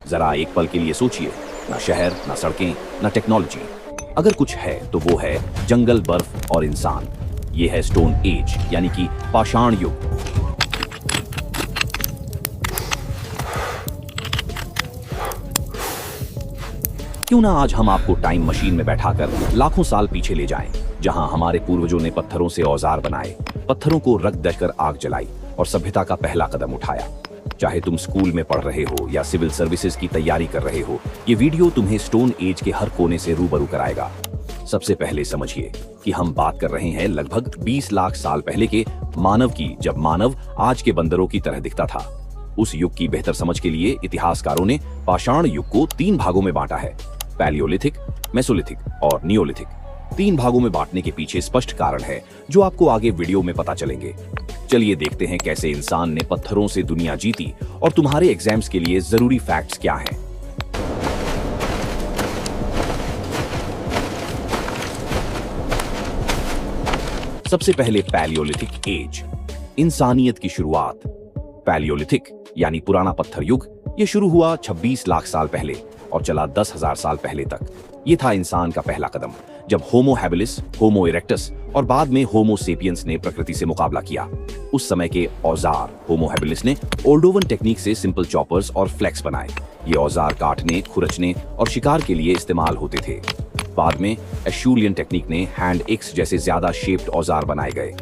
जरा एक पल के लिए सोचिए, ना शहर, ना सड़कें, ना टेक्नोलॉजी। अगर कुछ है तो वो है जंगल, बर्फ और इंसान। ये है स्टोन एज, यानी कि पाषाण युग। क्यों ना आज हम आपको टाइम मशीन में बैठाकर लाखों साल पीछे ले जाएं, जहां हमारे पूर्वजों ने पत्थरों से औजार बनाए, पत्थरों को रख दकर आग जलाई और सभ्यता का पहला कदम उठाया। चाहे तुम स्कूल में पढ़ रहे हो या सिविल सर्विसेज की तैयारी कर रहे हो, ये वीडियो तुम्हें स्टोन एज के हर कोने से रूबरू कराएगा। सबसे पहले समझिए कि हम बात कर रहे हैं लगभग 20 लाख साल पहले के मानव की, जब मानव आज के बंदरों की तरह दिखता था। उस युग की बेहतर समझ के लिए इतिहासकारों ने पाषाण युग को 3 भागों में बांटा है, पैलियोलिथिक, मेसोलिथिक और नियोलिथिक। 3 भागों में बांटने के पीछे स्पष्ट कारण है, जो आपको आगे वीडियो में पता चलेंगे। चलिए देखते हैं कैसे इंसान ने पत्थरों से दुनिया जीती और तुम्हारे एग्जाम्स के लिए जरूरी फैक्ट्स क्या हैं। सबसे पहले पैलियोलिथिक एज, इंसानियत की शुरुआत। पैलियोलिथिक यानी पुराना पत्थर युग, यह शुरू हुआ 26 लाख साल पहले और चला 10,000 साल पहले तक। यह था इंसान का पहला कदम, जब होमो हैबिलिस, होमो इरेक्टस और बाद में होमो सेपियंस ने प्रकृति से मुकाबला किया। उस समय के औजार, होमो हैबिलिस ने ओल्डोवन टेक्निक से सिंपल चॉपर्स और फ्लेक्स बनाए। ये औजार काटने, खुरचने और शिकार के लिए इस्तेमाल होते थे। बाद में एशूलियन टेक्निक ने हैंड एक्स जैसे ज्यादा शेप्ड औजार बनाए गए।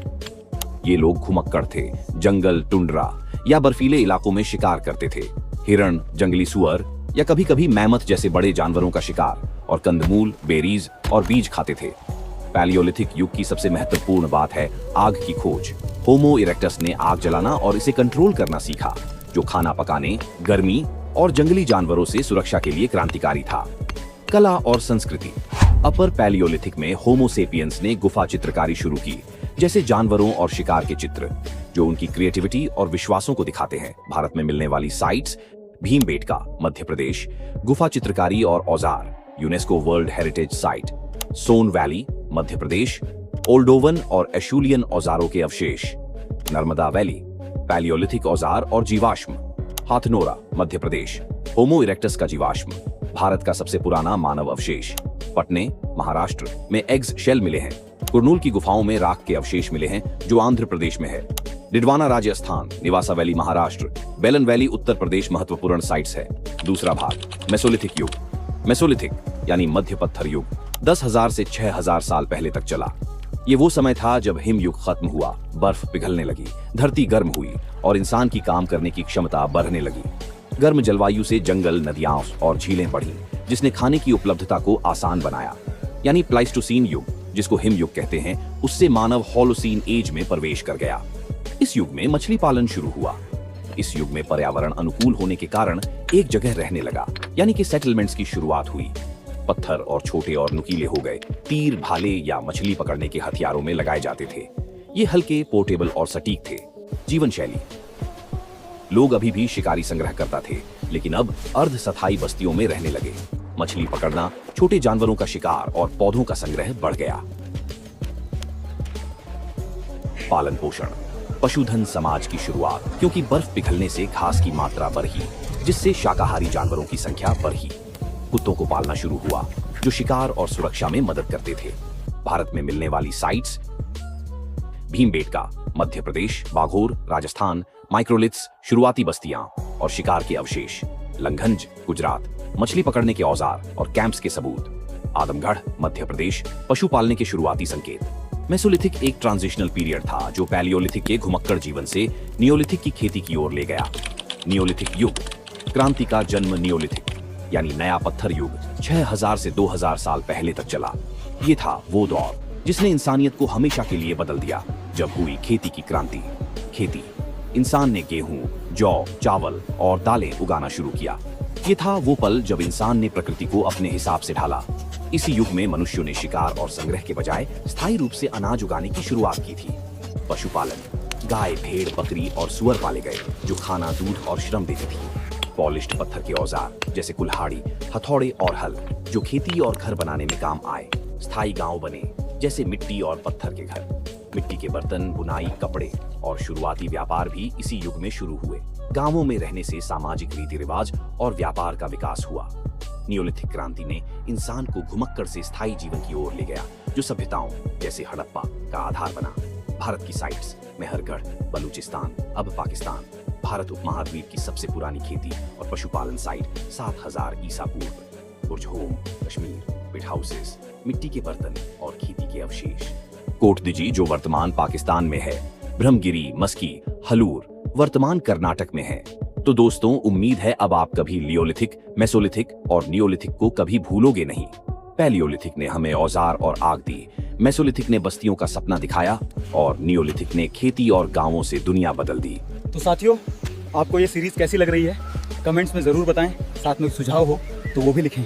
ये लोग घुमक्कड़ थे, जंगल, टुंड्रा या बर्फीले इलाकों में शिकार करते थे। हिरण, जंगली सुअर या कभी-कभी मैमथ जैसे बड़े जानवरों का शिकार, और कंदमूल, बेरीज और बीज खाते थे। पैलियोलिथिक युग की सबसे महत्वपूर्ण बात है आग की खोज। होमो इरेक्टस ने आग जलाना और इसे कंट्रोल करना सीखा, जो खाना पकाने, गर्मी और जंगली जानवरों से सुरक्षा के लिए क्रांतिकारी था। कला और संस्कृति। अपर पैलियोलिथिक में होमो सेपियंस ने गुफा चित्रकारी शुरू की, जैसे जानवरों और शिकार के चित्र, जो उनकी क्रिएटिविटी और विश्वासों को दिखाते हैं। भारत में मिलने वाली साइट्स, भीमबेटका, मध्य प्रदेश, गुफा चित्रकारी और औजार, यूनेस्को वर्ल्ड हेरिटेज साइट, सोन वैली, मध्य प्रदेश, ओल्डोवन और एशूलियन औजारों के अवशेष, नर्मदा वैली, पैलियोलिथिक औजार और जीवाश्म, हाथनोरा, मध्य प्रदेश, होमो इरेक्टस का जीवाश्म, भारत का सबसे पुराना मानव अवशेष, पटने, महाराष्ट्र में एग्स शेल मिले हैं। कुरनूल की गुफाओं में राख के अवशेष मिले हैं, जो आंध्र प्रदेश में है। डिडवाना राजस्थान, निवासा वैली महाराष्ट्र, बेलन वैली उत्तर प्रदेश महत्वपूर्ण साइट्स है। दूसरा भाग, मेसोलिथिक युग। मेसोलिथिक यानी मध्य पत्थर युग 10,000 से 6,000 साल पहले तक चला। ये वो समय था जब हिम युग खत्म हुआ, बर्फ पिघलने लगी, धरती गर्म हुई और इंसान की काम करने की क्षमता बढ़ने लगी। गर्म जलवायु से जंगल, नदियां और झीलें बढ़ी, जिसने खाने की उपलब्धता को आसान बनाया। यानी प्लाइस्टोसीन युग, जिसको हिम युग कहते हैं, उससे मानव होलोसीन एज में प्रवेश कर गया। इस युग में मछली पालन शुरू हुआ। इस युग में पर्यावरण अनुकूल होने के कारण एक जगह रहने लगा, यानी कि सेटलमेंट्स की शुरुआत हुई। पत्थर और छोटे और नुकीले हो गए। तीर, भाले या मछली पकड़ने के हथियारों में लगाए जाते थे। ये हल्के, पोर्टेबल और सटीक थे। जीवन शैली। लोग अभी भी शिकारी संग्रह करता थे, लेकिन अब अर्ध स्थायी बस्तियों में रहने लगे। मछली पकड़ना, छोटे जानवरों का शिकार और पौधों का संग्रह बढ़ गया। पालन पोषण। पशुधन समाज की शुरुआत, क्योंकि बर्फ पिघलने से घास की मात्रा बढ़ी, जिससे शाकाहारी जानवरों की संख्या बढ़ी। कुत्तों को पालना शुरू हुआ, जो शिकार और सुरक्षा में मदद करते थे। भारत में मिलने वाली साइट्स, भीमबेटका, मध्य प्रदेश, बाघोर, राजस्थान, माइक्रोलिथ्स, शुरुआती बस्तियां और शिकार के अवशेष, लंघंज, गुजरात, मछली पकड़ने के औजार और कैंप्स के सबूत, आदमगढ़, मध्य प्रदेश, पशु पालने के शुरुआती संकेत। मेसोलिथिक एक ट्रांजिशनल पीरियड था, जो पैलियोलिथिक के घुमक्कड़ जीवन से नियोलिथिक की खेती की ओर ले गया। नियोलिथिक युग, क्रांति का जन्म। नियोलिथिक यानी नया पत्थर युग 6,000 से 2,000 साल पहले तक चला। ये था वो दौर जिसने इंसानियत को हमेशा के लिए बदल दिया, जब हुई खेती की क्रांति। खेती, इंसान ने गेहूं, जौ, चावल और दालें उगाना शुरू किया। ये था वो पल जब इंसान ने प्रकृति को अपने हिसाब से ढाला। इसी युग में मनुष्यों ने शिकार और संग्रह के बजाय स्थायी रूप से अनाज उगाने की शुरुआत की थी। पशुपालन, गाय, भेड़, बकरी और सुअर पाले गए, जो खाना, दूध और श्रम देती थी। पॉलिश्ड पत्थर के औजार जैसे कुल्हाड़ी, हथौड़े और हल, जो खेती और घर बनाने में काम आए। स्थायी गांव बने, जैसे मिट्टी और पत्थर के घर। मिट्टी के बर्तन, बुनाई, कपड़े और शुरुआती व्यापार भी इसी युग में शुरू हुए। गांवों में रहने से सामाजिक रीति रिवाज और व्यापार का विकास हुआ। नियोलिथिक क्रांति ने इंसान को घुमक्कड़ से स्थायी जीवन की ओर ले गया, जो सभ्यताओं जैसे हड़प्पा का आधार बना। भारत की साइट्स मेहरगढ़, बलूचिस्तान, अब पाकिस्तान, भारत उपमहाद्वीप की सबसे पुरानी खेती और पशुपालन साइट 7000 ईसा पूर्व, बुर्ज होम, कश्मीर, पिट हाउसेस, मिट्टी के बर्तन और खेती के अवशेष। कोटदिजी जो वर्तमान पाकिस्तान में है, ब्रह्मगिरी, मस्की, हलूर वर्तमान कर्नाटक में है। तो दोस्तों, उम्मीद है अब आप कभी लियोलिथिक, मेसोलिथिक और नियोलिथिक को कभी भूलोगे नहीं। पैलियोलिथिक ने हमें औजार और आग दी, मेसोलिथिक ने बस्तियों का सपना दिखाया और नियोलिथिक ने खेती और गांवों से दुनिया बदल दी। तो साथियों, आपको ये सीरीज कैसी लग रही है? कमेंट्स में जरूर बताएं। साथ में सुझाव हो तो वो भी लिखें।